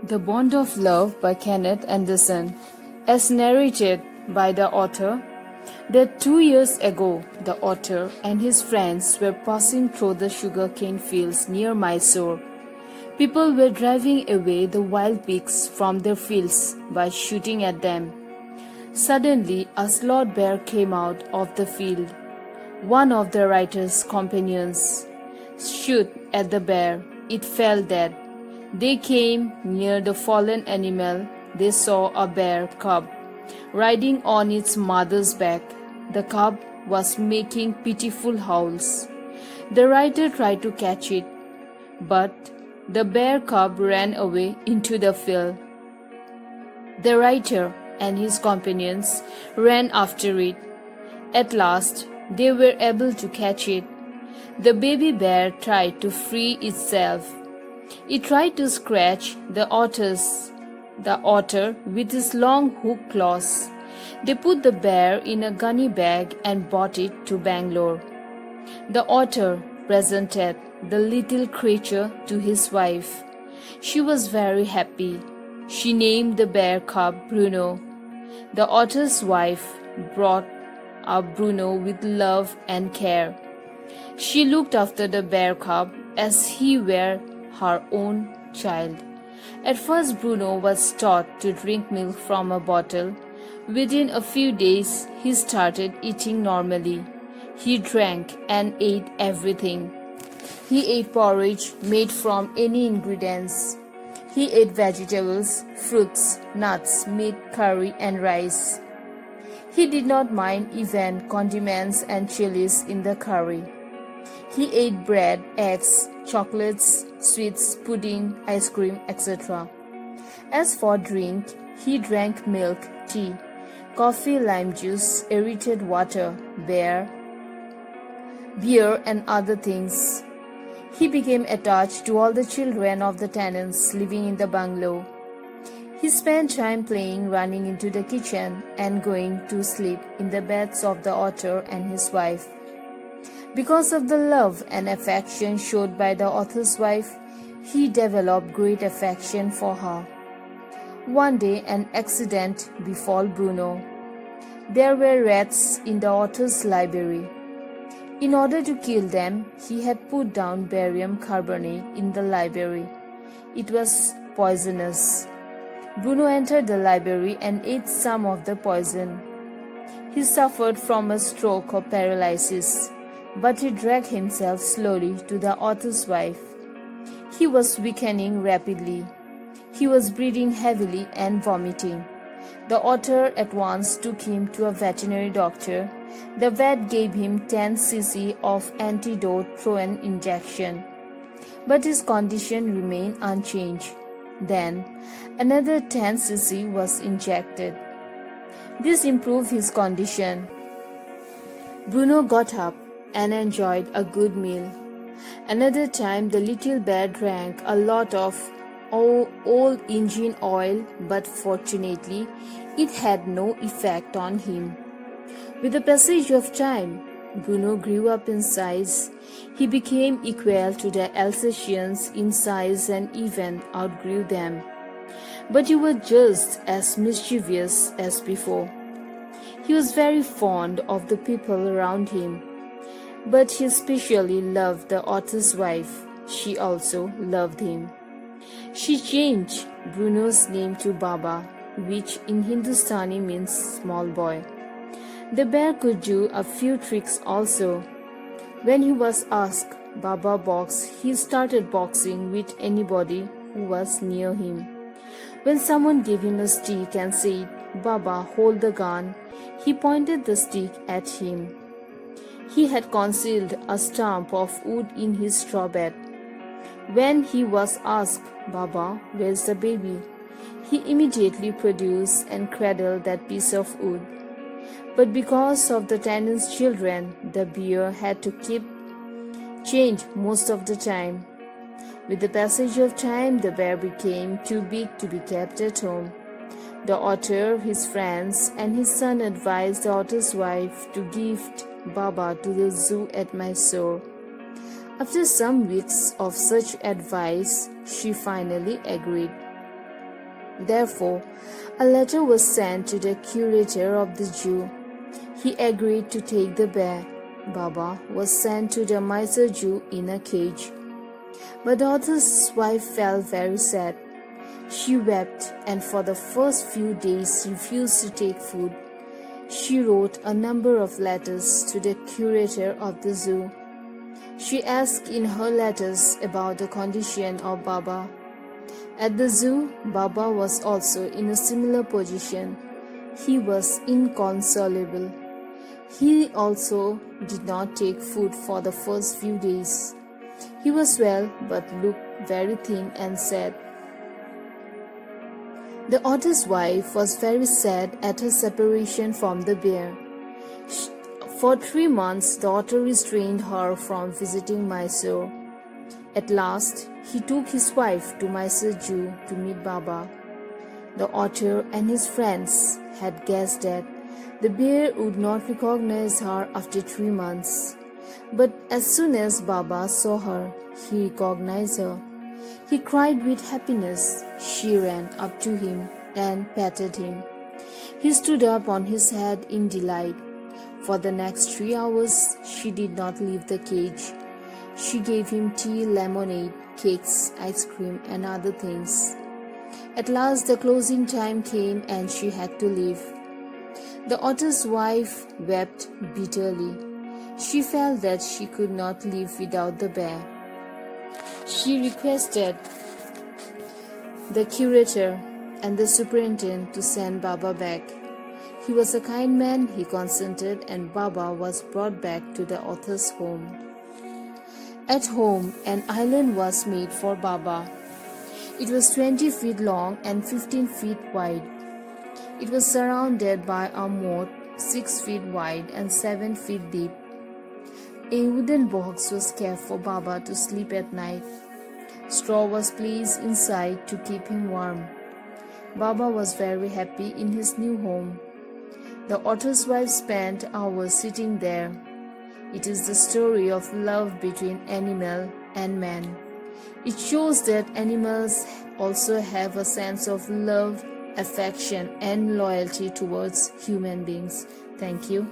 The Bond of Love by Kenneth Anderson. As narrated by the author, that 2 years ago, the author and his friends were passing through the sugarcane fields near Mysore. People were driving away the wild pigs from their fields by shooting at them. Suddenly, a slaughter bear came out of the field. One of the writer's companions shot at the bear. It fell dead. They came near the fallen animal. They saw a bear cub riding on its mother's back. The cub was making pitiful howls. The writer tried to catch it, but the bear cub ran away into the field. The writer and his companions ran after it. At last, they were able to catch it. The baby bear tried to free itself. It tried to scratch the otter with his long hook claws. They put the bear in a gunny bag and brought it to Bangalore. The otter presented the little creature to his wife. She was very happy. She named the bear cub Bruno. The otter's wife brought up Bruno with love and care. She looked after the bear cub as he were her own child. At first, Bruno was taught to drink milk from a bottle. Within a few days, he started eating normally. He drank and ate everything. He ate porridge made from any ingredients. He ate vegetables, fruits, nuts, meat, curry, and rice. He did not mind even condiments and chilies in the curry. He ate bread, eggs, chocolates, sweets, pudding, ice cream, etc. As for drink, he drank milk, tea, coffee, lime juice, aerated water, beer, and other things. He became attached to all the children of the tenants living in the bungalow. He spent time playing, running into the kitchen, and going to sleep in the beds of the author and his wife. Because of the love and affection showed by the author's wife, he developed great affection for her. One day, an accident befell Bruno. There were rats in the author's library. In order to kill them, he had put down barium carbonate in the library. It was poisonous. Bruno entered the library and ate some of the poison. He suffered from a stroke or paralysis, but he dragged himself slowly to the author's wife. He was weakening rapidly. He was breathing heavily and vomiting. The author at once took him to a veterinary doctor. The vet gave him 10 cc of antidote through an injection, but his condition remained unchanged. Then, another 10 cc was injected. This improved his condition. Bruno got up and enjoyed a good meal. Another time, the little bear drank a lot of old engine oil, but fortunately, it had no effect on him. With the passage of time, Bruno grew up in size. He became equal to the Alsatians in size and even outgrew them. But he was just as mischievous as before. He was very fond of the people around him, but he especially loved the author's wife. She also loved him. She changed Bruno's name to Baba, which in Hindustani means small boy. The bear could do a few tricks also. When he was asked Baba box, he started boxing with anybody who was near him. When someone gave him a stick and said, "Baba, hold the gun," he pointed the stick at him. He had concealed a stump of wood in his straw bed. When he was asked, "Baba, where's the baby?" he immediately produced and cradled that piece of wood. But because of the tenant's children, the bear had to keep chained most of the time. With the passage of time, the bear became too big to be kept at home. The author, his friends, and his son advised the author's wife to gift Baba to the zoo at Mysore. After some weeks of such advice, she finally agreed. Therefore, a letter was sent to the curator of the zoo. He agreed to take the bear. Baba was sent to the Mysore Zoo in a cage. But the author's wife felt very sad. She wept and for the first few days refused to take food. She wrote a number of letters to the curator of the zoo. She asked in her letters about the condition of Baba. At the zoo, Baba was also in a similar position. He was inconsolable. He also did not take food for the first few days. He was well but looked very thin and sad. The otter's wife was very sad at her separation from the bear. For 3 months, the otter restrained her from visiting Mysore. At last, he took his wife to Mysore Zoo to meet Baba. The otter and his friends had guessed that the bear would not recognize her after 3 months. But as soon as Baba saw her, he recognized her. He cried with happiness. She ran up to him and patted him. He stood up on his head in delight. For the next 3 hours, she did not leave the cage. She gave him tea, lemonade, cakes, ice cream, and other things. At last, the closing time came and she had to leave. The otter's wife wept bitterly. She felt that she could not live without the bear. She requested the curator and the superintendent to send Baba back. He was a kind man, he consented, and Baba was brought back to the author's home. At home, an island was made for Baba. It was 20 feet long and 15 feet wide. It was surrounded by a moat 6 feet wide and 7 feet deep. A wooden box was kept for Baba to sleep at night. Straw was placed inside to keep him warm. Baba was very happy in his new home. The otter's wife spent hours sitting there. It is the story of love between animal and man. It shows that animals also have a sense of love, affection, and loyalty towards human beings. Thank you.